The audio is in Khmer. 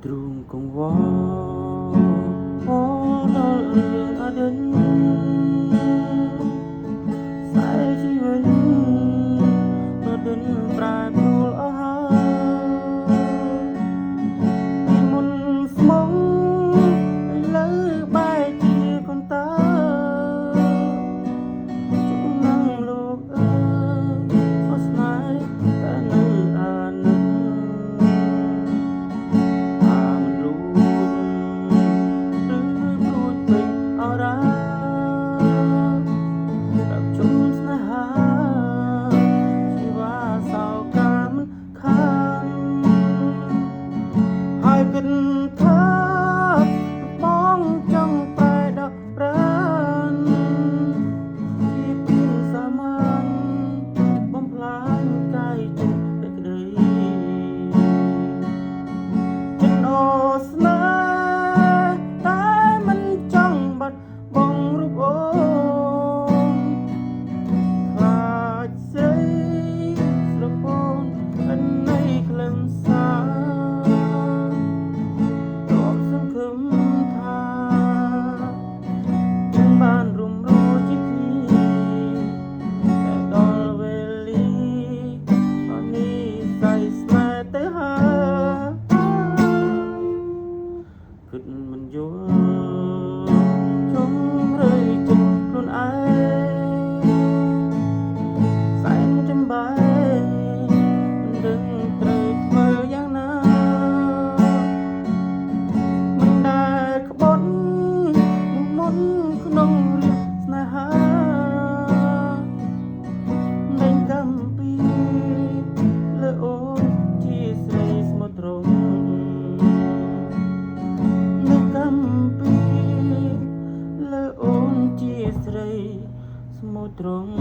ទ្រូងកង្វល់ដល់រឿងអតីតខ្សែជីវិតក៏ដិនប្រែប្រួលអស់ហើយពីមុនស្មងឥឡូវបែរជាកន្តើជុំនឹងលោកអើយអស្នេហ៍តែនៅអានឹង ហើយគិតថាបងចង់ប្រែដកប្រាណជាពីសាមញ្ញបំផ្លាញកាយចិត្តតែក្តីចិត្តអូស្នេហ៍តែមិនចង់បាត់បង់រូបអូនខ្លាចស្រីស្រពោនអនៃក្លឹមសារ បានរំរោជាគ្នាតែដល់វេលាអស់នេះស្័យស្នេហ៍ទៅហើយគិតមិនយល់ជុំរើចិត្តខ្លួនឯងសែនចំបាយមិនដឹងត្រូវធ្វើយ៉ាងណាមិនដែលក្បត់មុនក្នុងស្នេហាមិនកំពីលើអូនជាស្រីស្មោះត្រង់មិនកំពីលើអូនជាស្រីស្មោះត្រង់